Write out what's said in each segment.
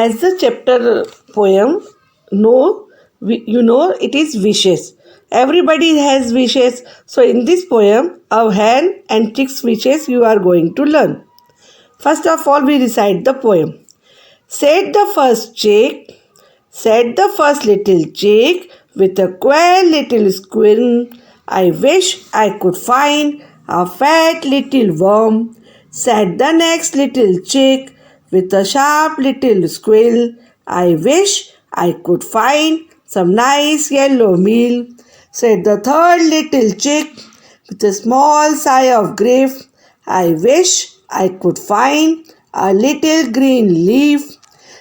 as the chapter poem, it is wishes. Everybody has wishes. So in this poem, a hen and chick's wishes you are going to learn. First of all, we recite the poem. Said the first chick, said the first little chick with a queer little squirm, I wish I could find a fat little worm. Said the next little chick with a sharp little squill, I wish I could find some nice yellow meal. Said the third little chick with a small sigh of grief, I wish I could find a little green leaf.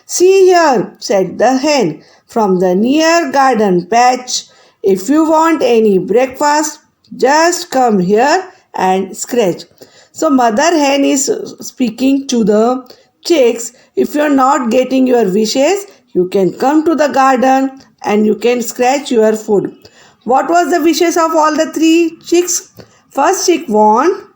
See here, said the hen, from the near garden patch. If you want any breakfast, just come here and scratch. So, mother hen is speaking to the chicks. If you are not getting your wishes, you can come to the garden and you can scratch your food. What was the wishes of all the three chicks? First chick want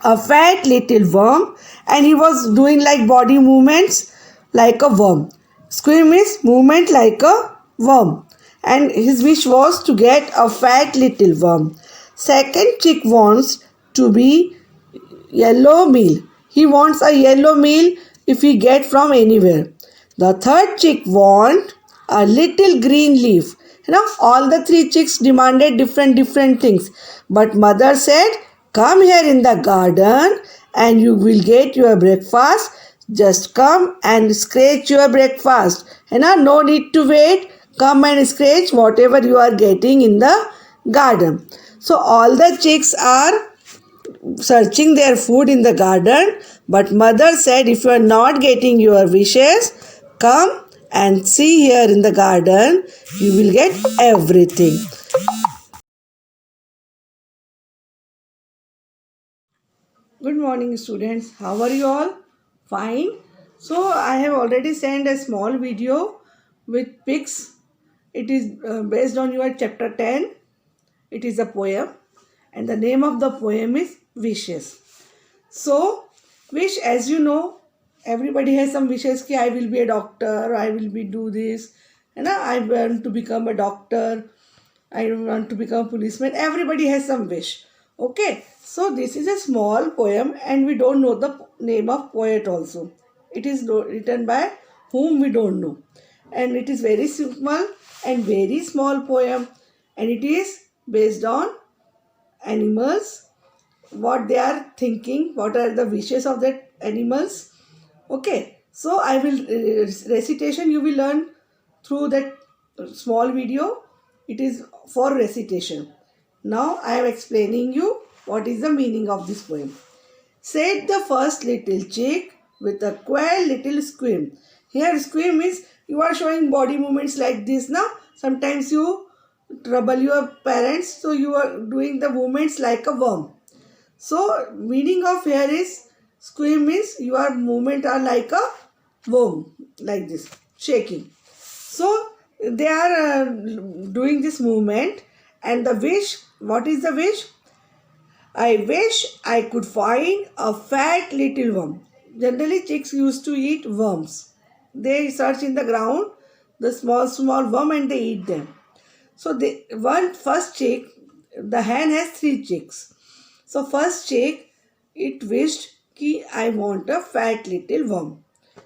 a fat little worm, and he was doing like body movements like a worm. Squirm is movement like a worm, and his wish was to get a fat little worm. Second chick wants to be yellow meal. He wants a yellow meal if he get from anywhere. The third chick want a little green leaf. All the three chicks demanded different things. But mother said, come here in the garden and you will get your breakfast. Just come and scratch your breakfast. No need to wait. Come and scratch whatever you are getting in the garden. So all the chicks are searching their food in the garden, but mother said, if you are not getting your wishes, come and see here in the garden, you will get everything. Good morning, students. How are you all? Fine. So I have already sent a small video with pics. It is based on your chapter 10. It is a poem, and the name of the poem is Wishes. So, wish, as you know, everybody has some wishes. Ki I will be a doctor, I will be do this, I want to become a doctor, I want to become a policeman. Everybody has some wish. Okay, so this is a small poem, and we don't know the name of poet also. It is written by whom we don't know, and it is very simple and very small poem, and it is based on animals, what they are thinking, what are the wishes of that animals. Okay, so I will recitation you will learn through that small video. It is for recitation. Now I am explaining you what is the meaning of this poem. Said the first little chick with a queer little squirm. Here squirm is you are showing body movements like this now. Sometimes you trouble your parents, so you are doing the movements like a worm. So meaning of here is squirm means your movement are like a worm, like this, shaking. So they are doing this movement, and the wish, what is the wish? I wish I could find a fat little worm. Generally chicks used to eat worms. They search in the ground the small worm and they eat them. So first chick, the hen has three chicks. So first chick, it wished ki I want a fat little worm.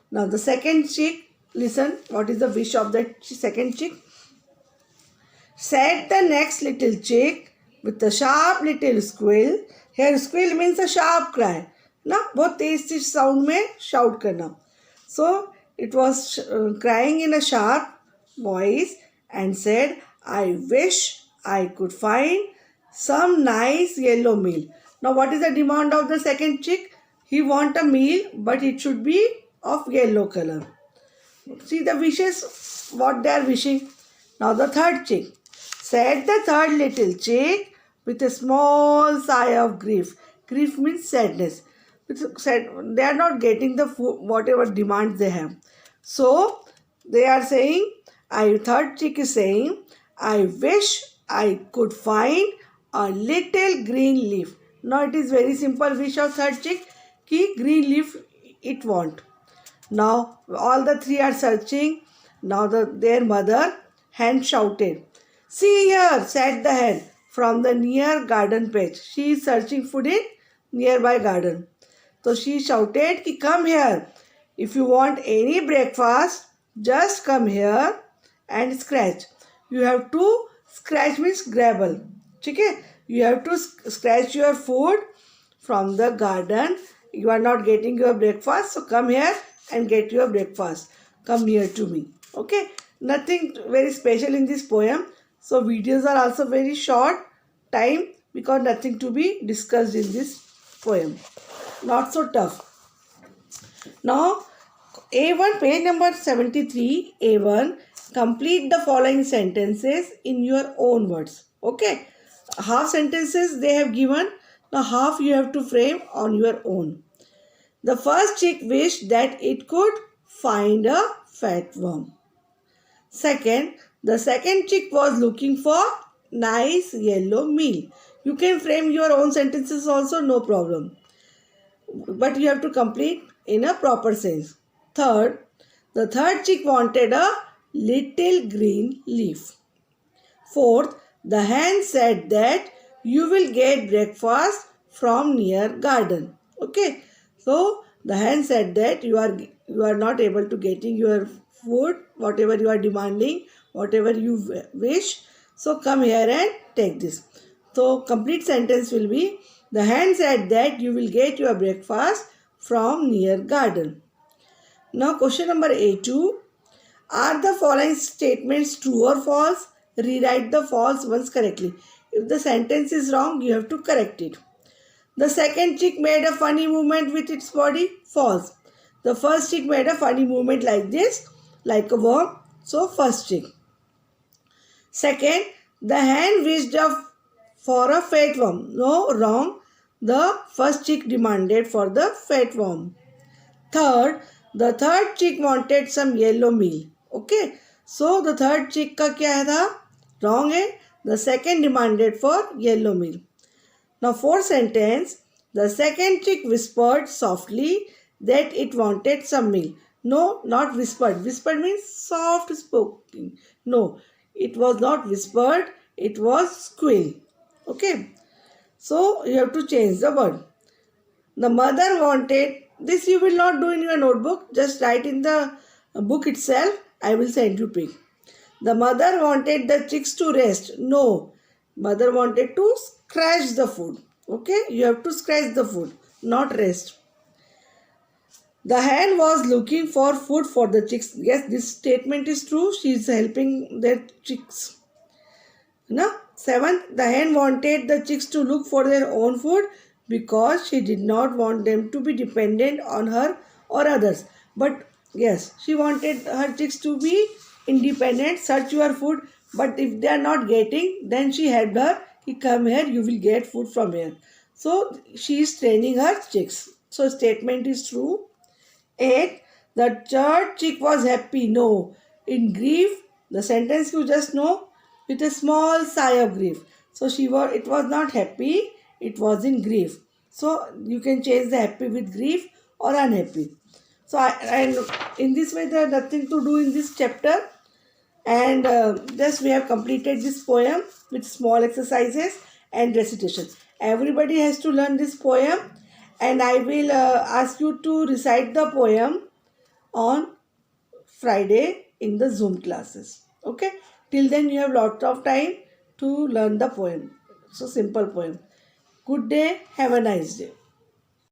Now the second chick, listen what is the wish of the second chick. Said the next little chick with a sharp little squeal. Here squeal means a sharp cry. ना बहुत तेज sound में shout करना. So it was crying in a sharp voice and said, I wish I could find some nice yellow meal. Now what is the demand of the second chick? He want a meal, but it should be of yellow color. See the wishes, what they are wishing. Now the third chick. Said the third little chick with a small sigh of grief. Grief means sadness. They are not getting the food, whatever demands they have. So they are saying, third chick is saying, I wish I could find a little green leaf. Now it is very simple wish of third chick ki green leaf it want. Now all the three are searching. Now their mother hen shouted, "See here," said the hen from the near garden patch. She is searching food in nearby garden. So she shouted, ki, "Come here. If you want any breakfast, just come here and scratch. You have to scratch means grabble. Okay? You have to scratch your food from the garden. You are not getting your breakfast, so come here and get your breakfast. Come near to me." Okay? Nothing very special in this poem. So videos are also very short time because nothing to be discussed in this poem. Not so tough. Now A1, page number 73, A1, complete the following sentences in your own words. Okay, half sentences they have given. Now half you have to frame on your own. The first chick wished that it could find a fat worm. Second, the second chick was looking for nice yellow meal. You can frame your own sentences also, no problem, but you have to complete in a proper sense. Third, the third chick wanted a little green leaf. Fourth, the hen said that you will get breakfast from near garden. Okay, so the hen said that you are not able to getting your food, whatever you are demanding, whatever you wish. So come here and take this. So complete sentence will be, the hen said that you will get your breakfast from near garden. Now question number A2. Are the following statements true or false? Rewrite the false ones correctly. If the sentence is wrong, you have to correct it. The second chick made a funny movement with its body. False. The first chick made a funny movement like this, like a worm. So first chick. Second, the hen wished for a fat worm. No, wrong. The first chick demanded for the fat worm. Third, the third chick wanted some yellow meal. Okay. So the third chick का क्या है था? Wrong है. The second demanded for yellow meal. Now fourth sentence, the second chick whispered softly that it wanted some meal. No, not whispered. Whispered means soft spoken. No, it was not whispered. It was squeal. Okay. So you have to change the word. The mother wanted, this you will not do in your notebook, just write in the book itself. I will send you pic. The mother wanted the chicks to rest. No, mother wanted to scratch the food. Okay, you have to scratch the food, not rest. The hen was looking for food for the chicks. Yes, this statement is true. She is helping their chicks. Now, seventh, the hen wanted the chicks to look for their own food because she did not want them to be dependent on her or others. But yes, she wanted her chicks to be independent, search your food. But if they are not getting, then she helped her. Come here, you will get food from here. So she is training her chicks. So statement is true. 8. The third chick was happy. No. In grief, the sentence you just know, with a small sigh of grief. So it was not happy, it was in grief. So you can change the happy with grief or unhappy. So and in this way there is nothing to do in this chapter. And thus we have completed this poem with small exercises and recitation. Everybody has to learn this poem, and I will ask you to recite the poem on Friday in the Zoom classes. Okay, till then you have lot of time to learn the poem. So simple poem. Good day, have a nice day.